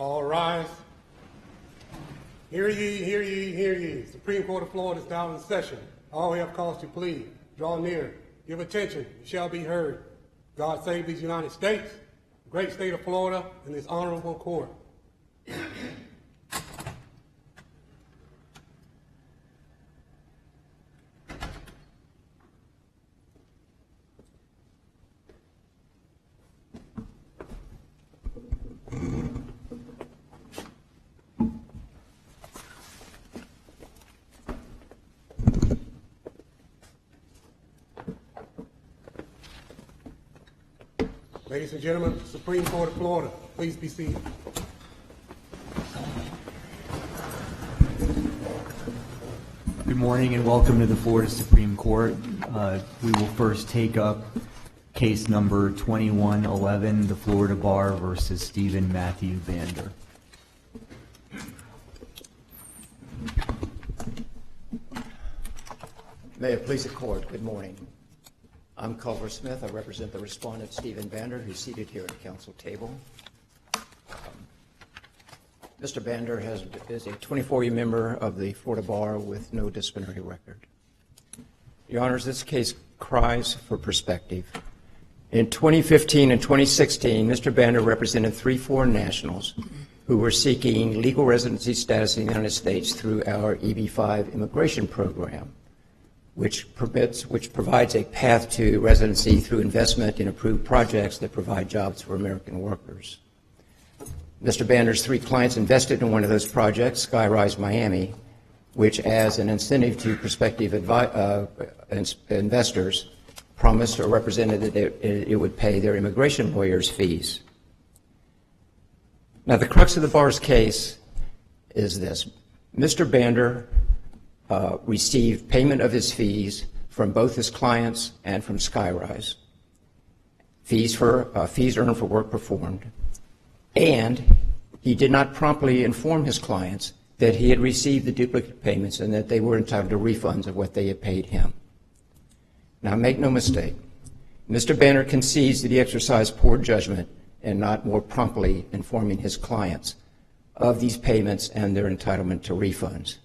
All rise. Hear ye, hear ye, hear ye. Supreme Court of Florida is now in session. All have cause to plead. Draw near. Give attention. You shall be heard. God save these United States, the great state of Florida, and this honorable court. Ladies and gentlemen, Supreme Court of Florida, please be seated. Good morning and welcome to the Florida Supreme Court. We will first take up case number 21-11, the Florida Bar versus Stephen Matthew Vander. May it please the court, good morning. I'm Culver Smith. I represent the respondent, Stephen Vander, who's seated here at the council table. Mr. Vander is a 24-year member of the Florida Bar with no disciplinary record. Your Honors, this case cries for perspective. In 2015 and 2016, Mr. Vander represented 3 foreign nationals who were seeking legal residency status in the United States through our EB-5 immigration program, which provides a path to residency through investment in approved projects that provide jobs for American workers. Mr. Vander's 3 clients invested in one of those projects, Skyrise Miami, which, as an incentive to prospective investors, promised or represented that it would pay their immigration lawyers' fees. Now, the crux of the Bar's case is this. Mr. Vander received payment of his fees from both his clients and from Skyrise, fees earned for work performed, and he did not promptly inform his clients that he had received the duplicate payments and that they were entitled to refunds of what they had paid him. Now, make no mistake, Mr. Vander concedes that he exercised poor judgment in not more promptly informing his clients of these payments and their entitlement to refunds.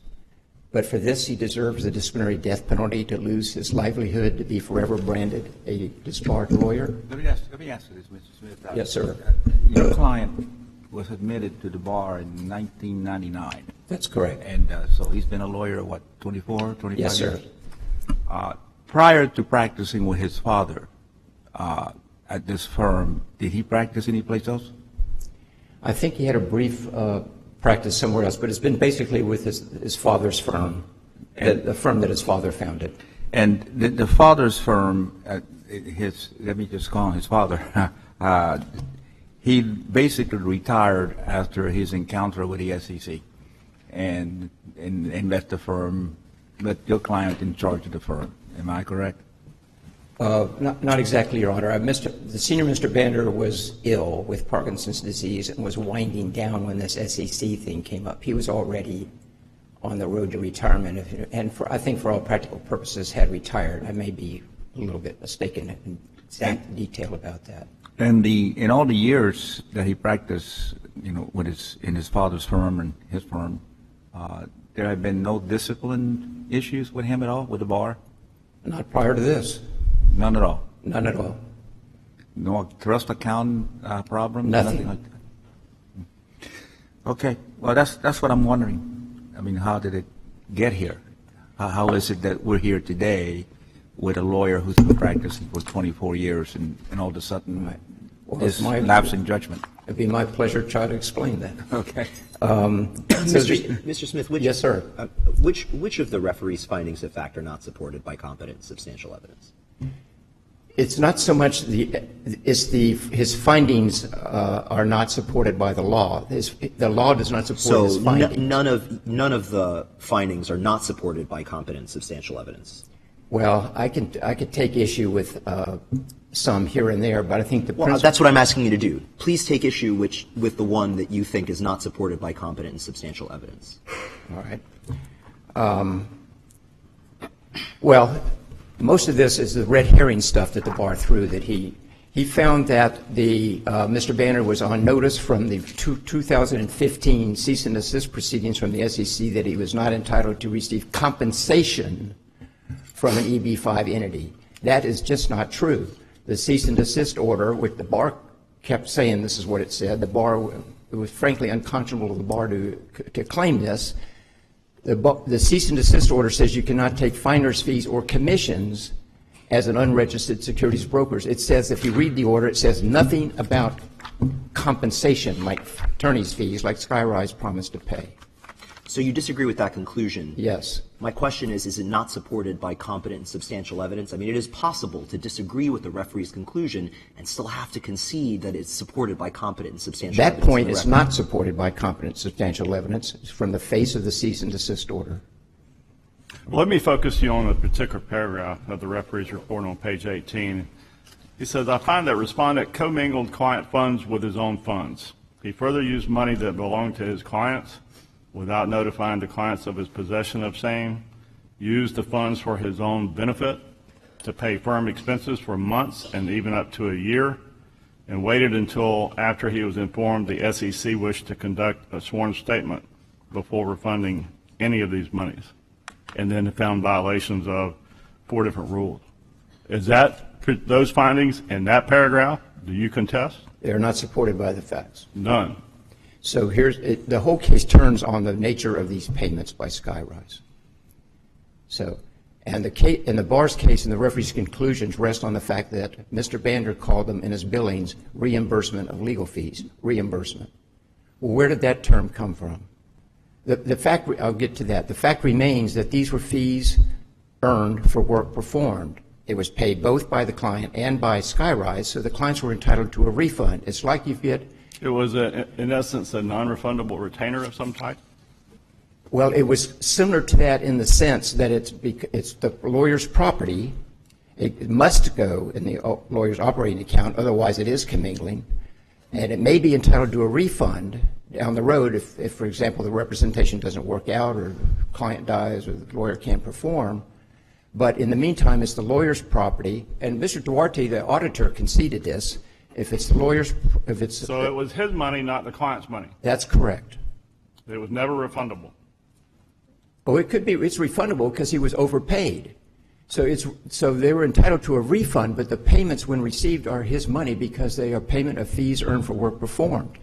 But for this, he deserves a disciplinary death penalty, to lose his livelihood, to be forever branded a disbarred lawyer. Let me ask you this, Mr. Smith. Yes, sir. Your client was admitted to the bar in 1999. That's correct. And so he's been a lawyer, what, 24, 25 Yes, years? sir. Prior to practicing with his father at this firm, did he practice anyplace else? I think he had a brief practice somewhere else, but it's been basically with his father's firm, the firm that his father founded. And the father's firm, let me just call him his father, he basically retired after his encounter with the SEC and left the firm, let your client in charge of the firm. Am I correct? Not exactly, Your Honor. The senior Mr. Vander was ill with Parkinson's disease and was winding down when this SEC thing came up. He was already on the road to retirement, and I think for all practical purposes had retired. I may be a little bit mistaken in exact detail about that. And in all the years that he practiced, in his father's firm and his firm, there have been no discipline issues with him at all, with the bar? Not prior to this. None at all? None at all. No trust account problem? Nothing. Like that? Okay. Well, that's what I'm wondering. I mean, how did it get here? How is it that we're here today with a lawyer who's been practicing for 24 years and all of a sudden this lapse in judgment? It'd be my pleasure to try to explain that. Okay. Mr. Smith, yes, sir. Which of the referee's findings of fact are not supported by competent substantial evidence? It's not so much his findings are not supported by the law. The law does not support his findings. None of the findings are not supported by competent substantial evidence. Well, I could take issue with some here and there, but I think that's what I'm asking you to do. Please take issue with the one that you think is not supported by competent and substantial evidence. All right. Well, most of this is the red herring stuff that the bar threw, that he He found that Mr. Banner was on notice from the 2015 cease and desist proceedings from the SEC that he was not entitled to receive compensation from an EB-5 entity. That is just not true. The cease and desist order, which the bar kept saying this is what it said, the bar, it was frankly unconscionable of the bar to claim this. The cease and desist order says you cannot take finder's fees or commissions as an unregistered securities broker. It says, if you read the order, it says nothing about compensation, like attorney's fees, like Skyrise promised to pay. So you disagree with that conclusion? Yes. My question is it not supported by competent and substantial evidence? I mean, it is possible to disagree with the referee's conclusion and still have to concede that it's supported by competent and substantial evidence. That point is not supported by competent and substantial evidence from the face of the cease and desist order. Well, let me focus you on a particular paragraph of the referee's report on page 18. He says, I find that respondent commingled client funds with his own funds. He further used money that belonged to his clients without notifying the clients of his possession of same, used the funds for his own benefit to pay firm expenses for months and even up to a year, and waited until after he was informed the SEC wished to conduct a sworn statement before refunding any of these monies, and then found violations of 4 different rules. Is that those findings in that paragraph, do you contest? They are not supported by the facts. None. So the whole case turns on the nature of these payments by Skyrise. So, and the bar's case and the referee's conclusions rest on the fact that Mr. Bander called them in his billings reimbursement of legal fees, reimbursement. Well, where did that term come from? The fact, I'll get to that. The fact remains that these were fees earned for work performed. It was paid both by the client and by Skyrise, so the clients were entitled to a refund. It's like you get... It was, in essence, a non-refundable retainer of some type? Well, it was similar to that in the sense that it's the lawyer's property. It must go in the lawyer's operating account, otherwise it is commingling. And it may be entitled to a refund down the road if, for example, the representation doesn't work out or the client dies or the lawyer can't perform. But in the meantime, it's the lawyer's property. And Mr. Duarte, the auditor, conceded this. If it's the lawyer's, if it's... So it was his money, not the client's money? That's correct. It was never refundable? Oh, it could be, it's refundable because he was overpaid. So they were entitled to a refund, but the payments when received are his money because they are payment of fees earned for work performed.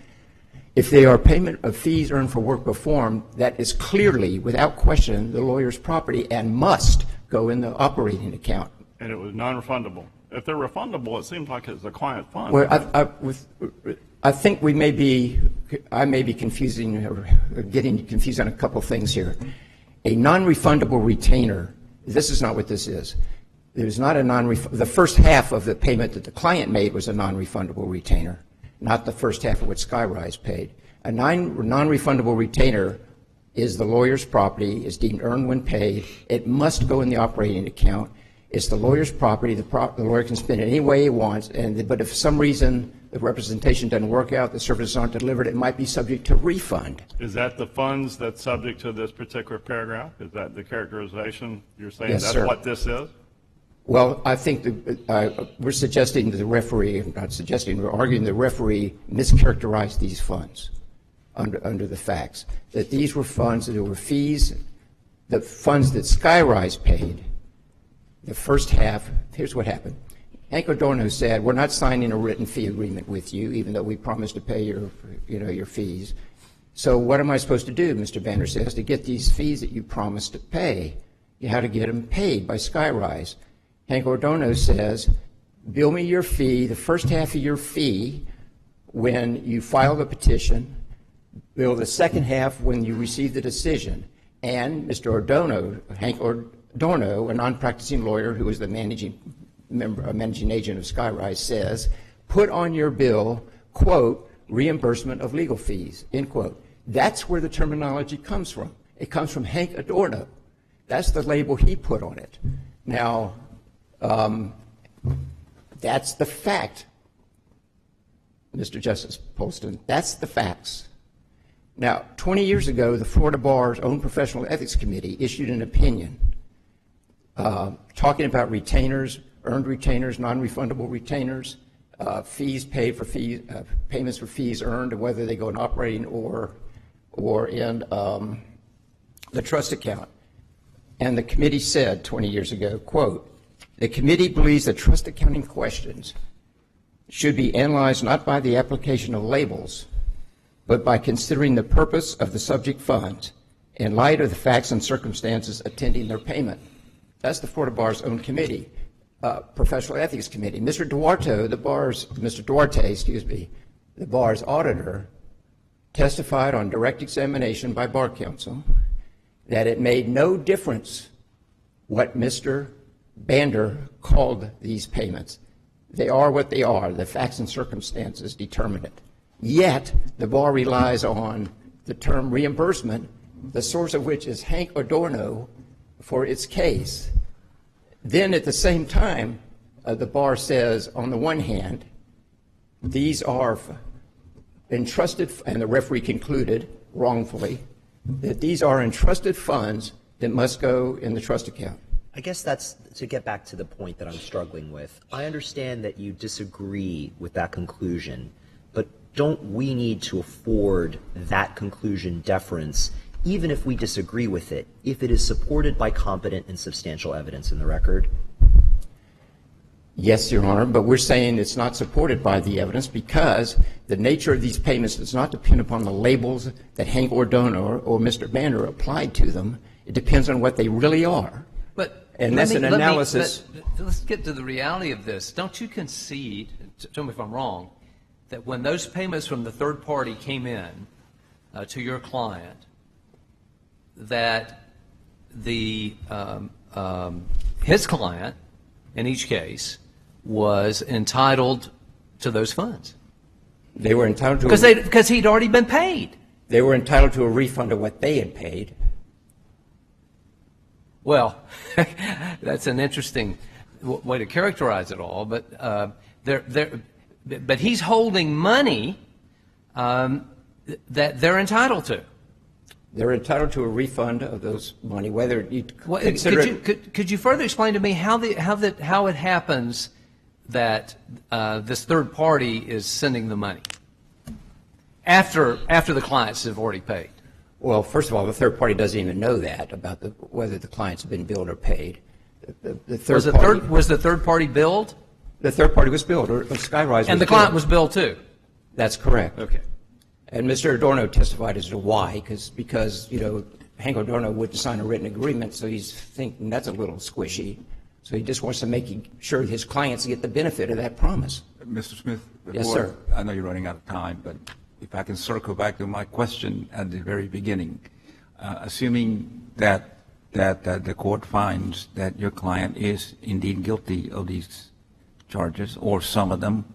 If they are payment of fees earned for work performed, that is clearly, without question, the lawyer's property and must go in the operating account. And it was non-refundable? If they're refundable, it seems like it's the client fund. Well, I think I may be confusing or getting confused on a couple things here. A non-refundable retainer, this is not what this is. There's not a the first half of the payment that the client made was a non-refundable retainer, not the first half of what Skyrise paid. A non-refundable retainer is the lawyer's property, is deemed earned when paid. It must go in the operating account. It's the lawyer's property. The lawyer can spend it any way he wants, but if for some reason the representation doesn't work out, the services aren't delivered, it might be subject to refund. Is that the funds that's subject to this particular paragraph? Is that the characterization you're saying? Yes, that's sir. What this is? Well, I think we're suggesting that the referee, not suggesting, we're arguing the referee mischaracterized these funds under the facts. That these were funds, that there were fees, the funds that Skyrise paid. The first half, here's what happened. Hank Adorno said, we're not signing a written fee agreement with you, even though we promised to pay your fees. So what am I supposed to do, Mr. Vander says, to get these fees that you promised to pay? You had to get them paid by Skyrise. Hank Adorno says, bill me your fee, the first half of your fee, when you file the petition, bill the second half when you receive the decision. And Mr. Adorno, Hank Adorno, a non-practicing lawyer who is the managing agent of Skyrise, says, put on your bill, quote, reimbursement of legal fees, end quote. That's where the terminology comes from. It comes from Hank Adorno. That's the label he put on it. Now, that's the fact, Mr. Justice Polston. That's the facts. Now, 20 years ago, the Florida Bar's own Professional Ethics Committee issued an opinion talking about retainers, earned retainers, non-refundable retainers, fees paid for fees, payments for fees earned, whether they go in operating or in the trust account. And the committee said 20 years ago, quote, "The committee believes that trust accounting questions should be analyzed not by the application of labels, but by considering the purpose of the subject funds in light of the facts and circumstances attending their payment." That's the Florida Bar's own committee, professional ethics committee. Mr. Duarte, the bar's auditor, testified on direct examination by Bar Counsel that it made no difference what Mr. Bander called these payments. They are what they are. The facts and circumstances determine it. Yet, the bar relies on the term reimbursement, the source of which is Hank Adorno, for its case. Then, at the same time, the bar says, on the one hand, these are entrusted, and the referee concluded wrongfully, that these are entrusted funds that must go in the trust account. I guess that's to get back to the point that I'm struggling with. I understand that you disagree with that conclusion, but don't we need to afford that conclusion deference even if we disagree with it, if it is supported by competent and substantial evidence in the record? Yes, Your Honor, but we're saying it's not supported by the evidence because the nature of these payments does not depend upon the labels that Hank Adorno or Mr. Bander applied to them. It depends on what they really are. And that's an analysis. Let's get to the reality of this. Don't you concede, tell me if I'm wrong, that when those payments from the third party came in to your client, that the his client, in each case, was entitled to those funds? They were entitled to because he'd already been paid. They were entitled to a refund of what they had paid. Well, that's an interesting way to characterize it all, but but he's holding money that they're entitled to. They're entitled to a refund of those money, whether you consider could you further explain to me how it happens that this third party is sending the money after the clients have already paid? Well, first of all, the third party doesn't even know that about whether the clients have been billed or paid. Was the third party billed? The third party was billed, or Skyrise. And the client was billed too. That's correct. Okay. And Mr. Adorno testified as to why, because Hank Adorno wouldn't sign a written agreement, so he's thinking that's a little squishy. So he just wants to make sure his clients get the benefit of that promise. Mr. Smith, Yes, sir. I know you're running out of time, but if I can circle back to my question at the very beginning, assuming that the court finds that your client is indeed guilty of these charges, or some of them,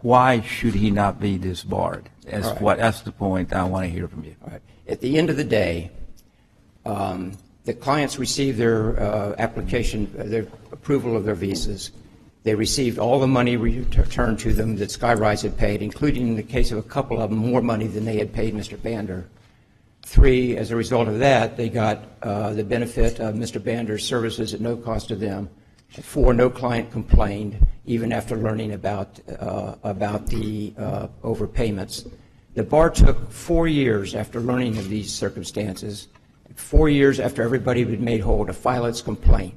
why should he not be disbarred? That's the point I want to hear from you. All right. At the end of the day, the clients received their application, their approval of their visas. They received all the money returned to them that Skyrise had paid, including in the case of a couple of them, more money than they had paid Mr. Bander. 3, as a result of that, they got the benefit of Mr. Bander's services at no cost to them. 4, no client complained, even after learning about the overpayments. The bar took 4 years after learning of these circumstances, 4 years after everybody had been made whole, to file its complaint.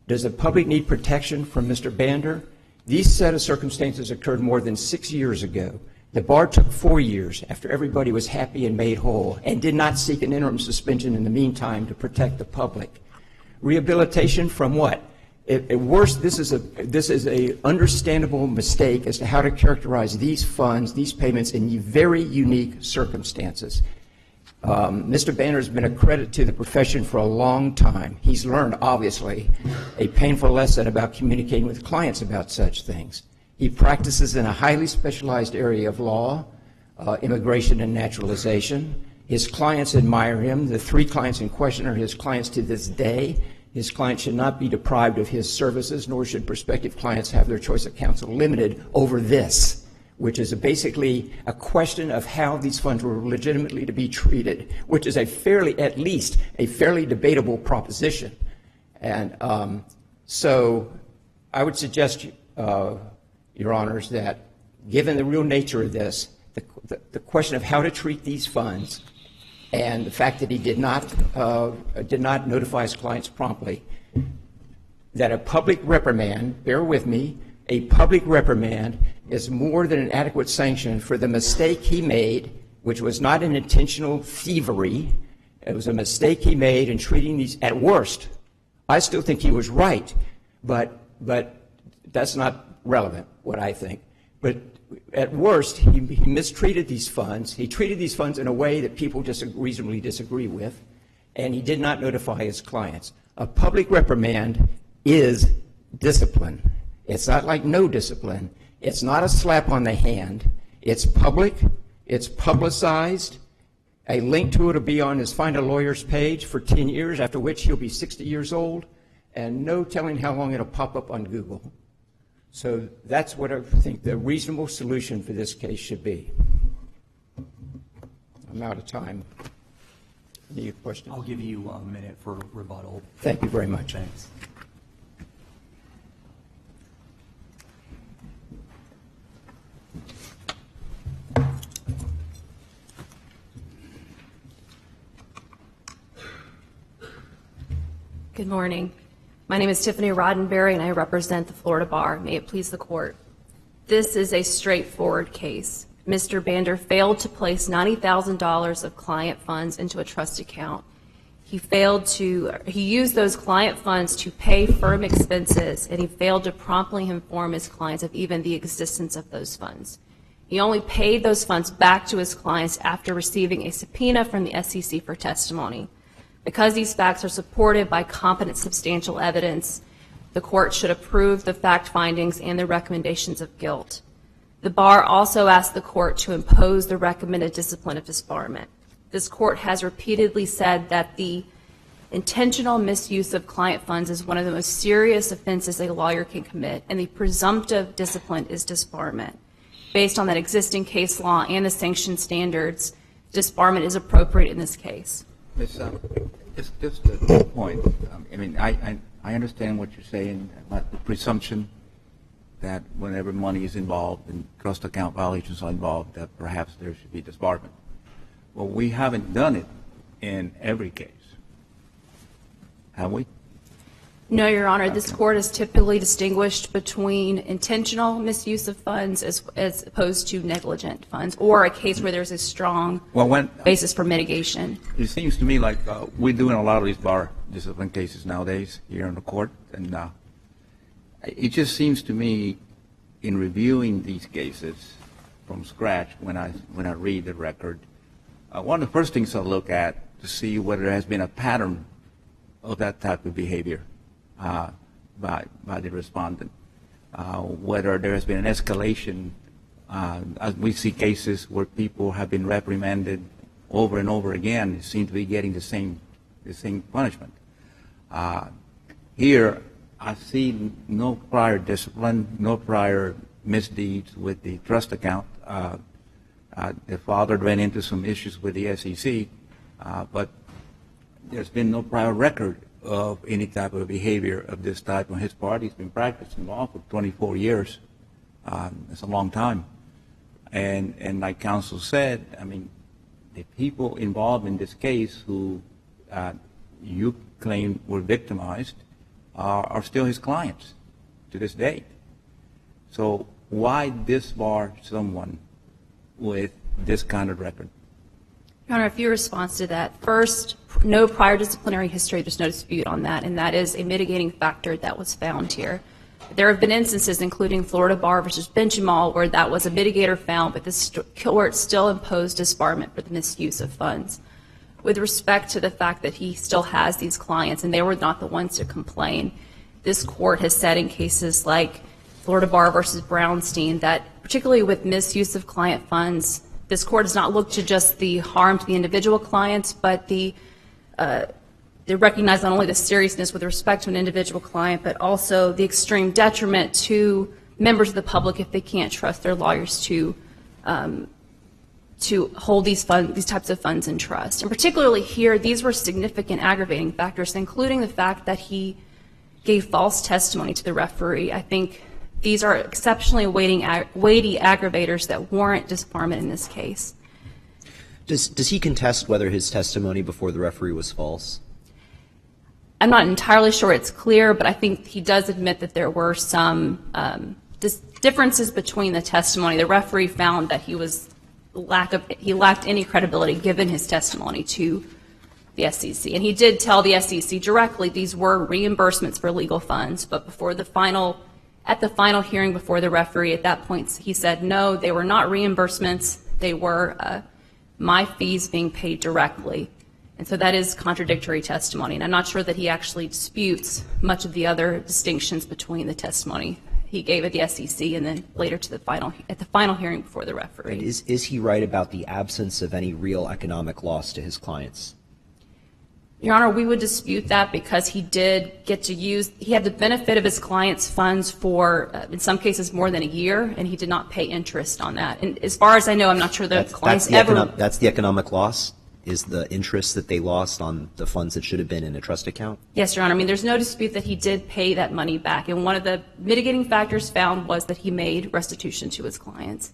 Does the public need protection from Mr. Bander? These set of circumstances occurred more than 6 years ago. The bar took 4 years after everybody was happy and made whole, and did not seek an interim suspension in the meantime to protect the public. Rehabilitation from what? At worst, this is a understandable mistake as to how to characterize these funds, these payments, in very unique circumstances. Mr. Bander has been a credit to the profession for a long time. He's learned, obviously, a painful lesson about communicating with clients about such things. He practices in a highly specialized area of law, immigration and naturalization. His clients admire him. The 3 clients in question are his clients to this day. His clients should not be deprived of his services, nor should prospective clients have their choice of counsel limited over this, which is basically a question of how these funds were legitimately to be treated, which is at least a fairly debatable proposition. And so I would suggest Your Honors, that given the real nature of this, the question of how to treat these funds and the fact that he did not notify his clients promptly, that a public reprimand, bear with me, a public reprimand is more than an adequate sanction for the mistake he made, which was not an intentional thievery. It was a mistake he made in treating these, at worst. I still think he was right, but that's not relevant, what I think. But at worst, he mistreated these funds. He treated these funds in a way that people reasonably disagree with, and he did not notify his clients. A public reprimand is discipline. It's not like no discipline. It's not a slap on the hand. It's public. It's publicized. A link to it will be on his Find a Lawyer's page for 10 years, after which he'll be 60 years old, and no telling how long it'll pop up on Google. So that's what I think the reasonable solution for this case should be. I'm out of time. Any questions? I'll give you a minute for rebuttal. Thank you very much. Thanks. Good morning. My name is Tiffany Roddenberry, and I represent the Florida Bar. May it please the Court. This is a straightforward case. Mr. Bander failed to place $90,000 of client funds into a trust account. He used those client funds to pay firm expenses, and he failed to promptly inform his clients of even the existence of those funds. He only paid those funds back to his clients after receiving a subpoena from the SEC for testimony. Because these facts are supported by competent substantial evidence, the Court should approve the fact findings and the recommendations of guilt. The Bar also asked the Court to impose the recommended discipline of disbarment. This Court has repeatedly said that the intentional misuse of client funds is one of the most serious offenses a lawyer can commit, and the presumptive discipline is disbarment. Based on that existing case law and the sanction standards, disbarment is appropriate in this case. Just a point. I mean, I understand what you're saying about the presumption that whenever money is involved and trust account violations are involved, that perhaps there should be disbarment. Well, we haven't done it in every case, have we? No, Your Honor. Okay. This Court has typically distinguished between intentional misuse of funds as opposed to negligent funds, or a case where there's a strong basis for mitigation. It seems to me like we're doing a lot of these bar discipline cases nowadays here in the Court, and it just seems to me, in reviewing these cases from scratch, when I read the record, one of the first things I look at to see whether there has been a pattern of that type of behavior by the respondent, whether there has been an escalation. As we see cases where people have been reprimanded over and over again, they seem to be getting the same punishment. Here, I see no prior discipline, no prior misdeeds with the trust account. The father ran into some issues with the SEC, but there's been no prior record of any type of behavior of this type on his part. He's been practicing law for 24 years. It's a long time. And like counsel said, I mean, the people involved in this case who you claim were victimized are still his clients to this day. So why disbar someone with this kind of record? Your Honor, a few responses to that. First, no prior disciplinary history. There's no dispute on that, and that is a mitigating factor that was found here. There have been instances, including Florida Bar versus Benjamin, where that was a mitigator found, but this court still imposed disbarment for the misuse of funds. With respect to the fact that he still has these clients, and they were not the ones to complain, this court has said in cases like Florida Bar versus Brownstein that, particularly with misuse of client funds, this court does not look to just the harm to the individual clients, but they recognize not only the seriousness with respect to an individual client, but also the extreme detriment to members of the public if they can't trust their lawyers to hold these types of funds in trust. And particularly here, these were significant aggravating factors, including the fact that he gave false testimony to the referee. I think these are exceptionally weighty aggravators that warrant disbarment in this case. Does he contest whether his testimony before the referee was false? I'm not entirely sure it's clear, but I think he does admit that there were some differences between the testimony. The referee found that he lacked any credibility given his testimony to the SEC. And he did tell the SEC directly these were reimbursements for legal funds, but at the final hearing before the referee, at that point he said no, they were not reimbursements, they were my fees being paid directly. And so that is contradictory testimony, and I'm not sure that he actually disputes much of the other distinctions between the testimony he gave at the SEC and then later to at the final hearing before the referee. And is he right about the absence of any real economic loss to his clients? Your Honor, we would dispute that because he did get to he had the benefit of his client's funds for, in some cases, more than a year, and he did not pay interest on that. And as far as I know, I'm not sure the clients That's the economic loss? Is the interest that they lost on the funds that should have been in a trust account? Yes, Your Honor. I mean, there's no dispute that he did pay that money back, and one of the mitigating factors found was that he made restitution to his clients.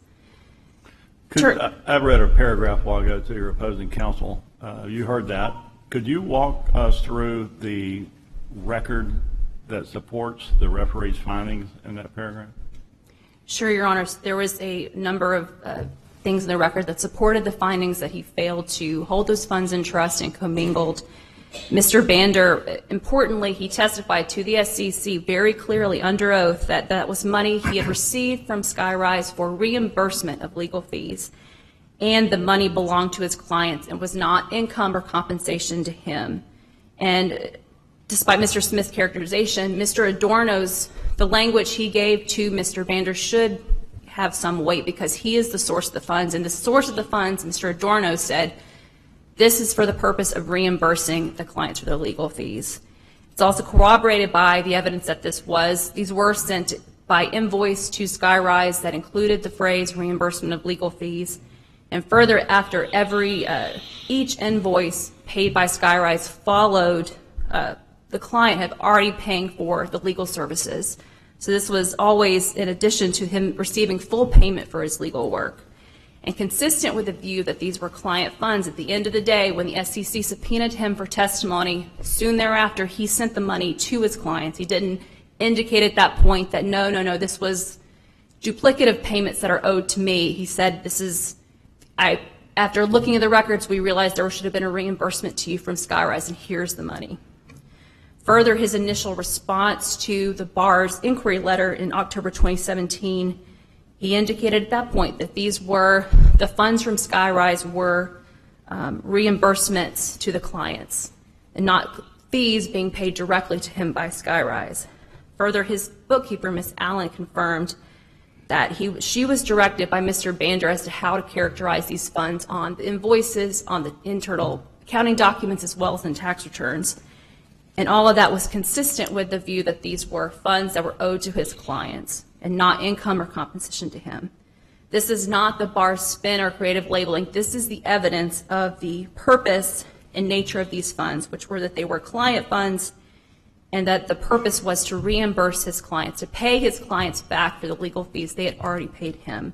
I read a paragraph while ago to your opposing counsel. You heard that. Could you walk us through the record that supports the referee's findings in that paragraph? Sure, Your Honor. There was a number of things in the record that supported the findings that he failed to hold those funds in trust and commingled. Mr. Bander, importantly, he testified to the SEC very clearly under oath that that was money he had received from Skyrise for reimbursement of legal fees, and the money belonged to his clients and was not income or compensation to him. And despite Mr. Smith's characterization, Mr. Adorno's, the language he gave to Mr. Bander should have some weight because he is the source of the funds, and the source of the funds, Mr. Adorno said, this is for the purpose of reimbursing the clients for their legal fees. It's also corroborated by the evidence that these were sent by invoice to Skyrise that included the phrase reimbursement of legal fees. And further, after each invoice paid by Skyrise followed, the client had already paying for the legal services. So this was always in addition to him receiving full payment for his legal work. And consistent with the view that these were client funds, at the end of the day, when the SEC subpoenaed him for testimony, soon thereafter he sent the money to his clients. He didn't indicate at that point that no, this was duplicative payments that are owed to me. He said, after looking at the records, we realized there should have been a reimbursement to you from Skyrise, and here's the money. Further, his initial response to the bar's inquiry letter in October 2017, he indicated at that point that the funds from Skyrise were reimbursements to the clients and not fees being paid directly to him by Skyrise. Further, his bookkeeper, Ms. Allen, confirmed that she was directed by Mr. Bander as to how to characterize these funds on the invoices, on the internal accounting documents, as well as in tax returns. And all of that was consistent with the view that these were funds that were owed to his clients and not income or compensation to him. This is not the bar's spin or creative labeling. This is the evidence of the purpose and nature of these funds, which were that they were client funds and that the purpose was to reimburse his clients, to pay his clients back for the legal fees they had already paid him.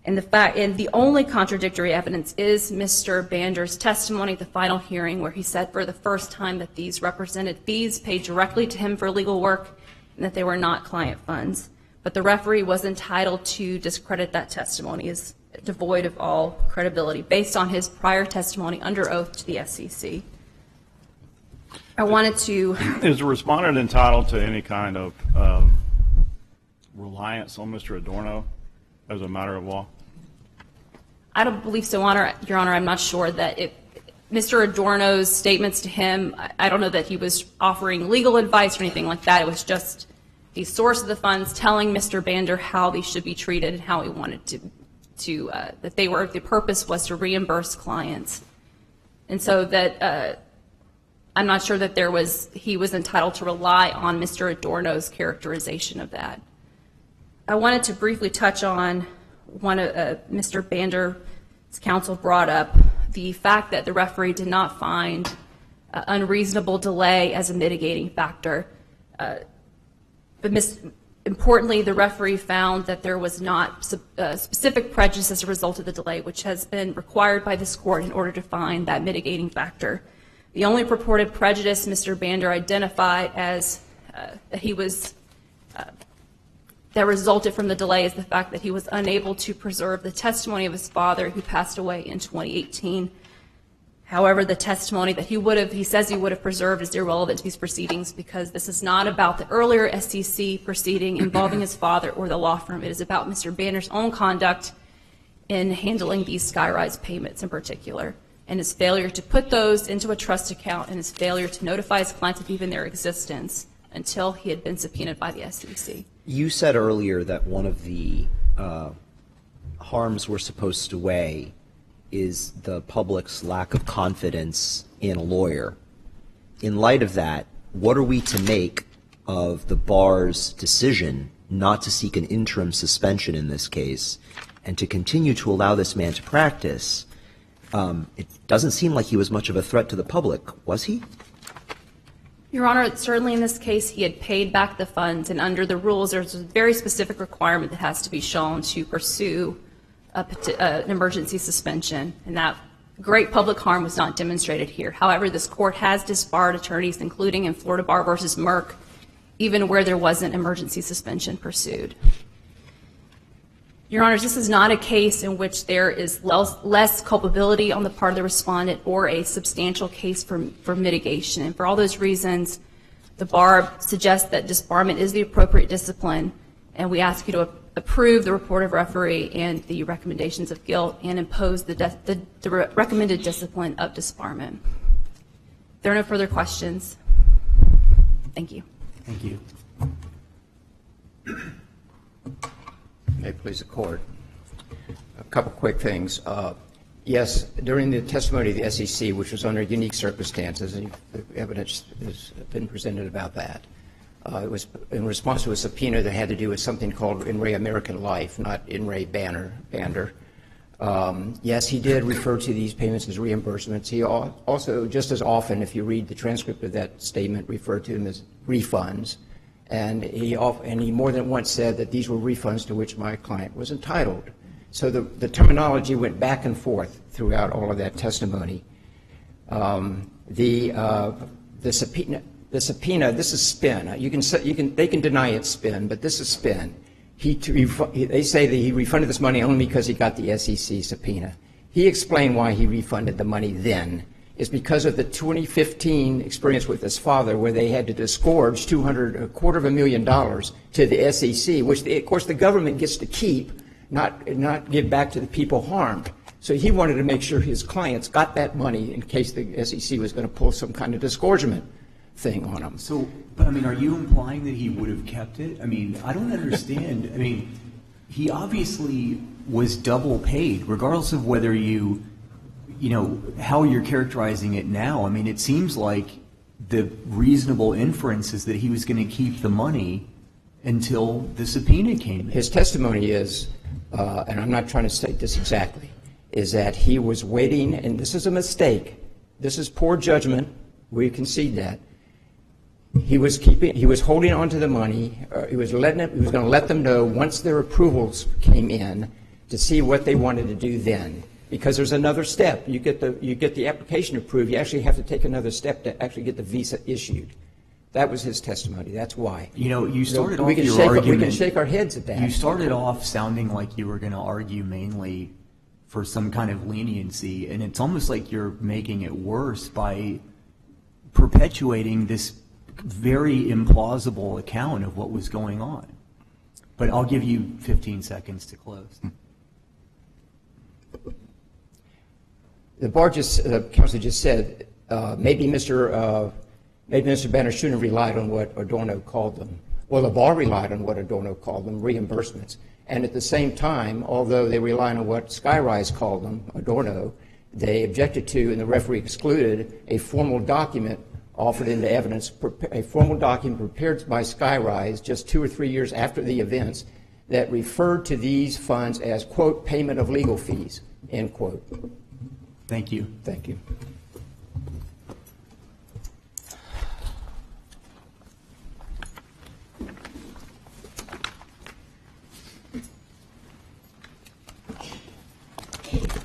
And the only contradictory evidence is Mr. Bander's testimony at the final hearing, where he said for the first time that these represented fees paid directly to him for legal work and that they were not client funds. But the referee was entitled to discredit that testimony as devoid of all credibility based on his prior testimony under oath to the SEC. I wanted to... Is the respondent entitled to any kind of reliance on Mr. Adorno as a matter of law? I don't believe so, Your Honor. I'm not sure that Mr. Adorno's statements to him, I don't know that he was offering legal advice or anything like that. It was just the source of the funds telling Mr. Bander how these should be treated and how he wanted that the purpose was to reimburse clients. And so that I'm not sure that he was entitled to rely on Mr. Adorno's characterization of that. I wanted to briefly touch on one of Mr. Bander's counsel brought up, the fact that the referee did not find unreasonable delay as a mitigating factor. But Importantly, the referee found that there was not specific prejudice as a result of the delay, which has been required by this court in order to find that mitigating factor. The only purported prejudice Mr. Bander identified as that resulted from the delay is the fact that he was unable to preserve the testimony of his father, who passed away in 2018. However, the testimony that he says he would have preserved is irrelevant to these proceedings because this is not about the earlier SEC proceeding involving his father or the law firm. It is about Mr. Bander's own conduct in handling these Skyrise payments in particular, and his failure to put those into a trust account and his failure to notify his clients of even their existence until he had been subpoenaed by the SEC. You said earlier that one of the harms we're supposed to weigh is the public's lack of confidence in a lawyer. In light of that, what are we to make of the bar's decision not to seek an interim suspension in this case and to continue to allow this man to practice? It doesn't seem like he was much of a threat to the public, was he? Your Honor, certainly in this case, he had paid back the funds, and under the rules, there's a very specific requirement that has to be shown to pursue an emergency suspension, and that great public harm was not demonstrated here. However, this court has disbarred attorneys, including in Florida Bar versus Merck, even where there wasn't emergency suspension pursued. Your Honors, this is not a case in which there is less culpability on the part of the respondent or a substantial case for mitigation. And for all those reasons, the bar suggests that disbarment is the appropriate discipline, and we ask you to approve the report of referee and the recommendations of guilt and impose the recommended discipline of disbarment. If there are no further questions, thank you. Thank you. May it please the court. A couple quick things. Yes, during the testimony of the SEC, which was under unique circumstances, and the evidence has been presented about that, it was in response to a subpoena that had to do with something called In Re American Life, not In Re Bander. Yes, he did refer to these payments as reimbursements. He also, just as often, if you read the transcript of that statement, referred to them as refunds. And he more than once said that these were refunds to which my client was entitled. So the terminology went back and forth throughout all of that testimony. The subpoena, this is spin. They can deny it's spin, but this is spin. They say that he refunded this money only because he got the SEC subpoena. He explained why he refunded the money then. Is because of the 2015 experience with his father, where they had to disgorge $250,000 to the SEC, which of course the government gets to keep, not give back to the people harmed. So he wanted to make sure his clients got that money in case the SEC was going to pull some kind of disgorgement thing on them. So, but I mean, are you implying that he would have kept it? I mean, I don't understand. I mean, he obviously was double paid, regardless of whether you know, how you're characterizing it now. I mean, it seems like the reasonable inference is that he was going to keep the money until the subpoena came in. His testimony is, and I'm not trying to state this exactly, is that he was waiting, and this is a mistake. This is poor judgment. We concede that. He was holding on to the money. He was going to let them know once their approvals came in to see what they wanted to do then. Because there's another step. You get the application approved. You actually have to take another step to actually get the visa issued. That was his testimony. That's why. You know, you started off your argument. We can shake our heads at that. You started off sounding like you were going to argue mainly for some kind of leniency, and it's almost like you're making it worse by perpetuating this very implausible account of what was going on. But I'll give you 15 seconds to close. The counsel just said maybe Mr. Banner shouldn't have relied on what Adorno called them. Well, the bar relied on what Adorno called them, reimbursements. And at the same time, although they relied on what Skyrise called them, Adorno, they objected to, and the referee excluded, a formal document offered into evidence, a formal document prepared by Skyrise just 2 or 3 years after the events that referred to these funds as, quote, payment of legal fees, end quote. Thank you. Thank you. Okay.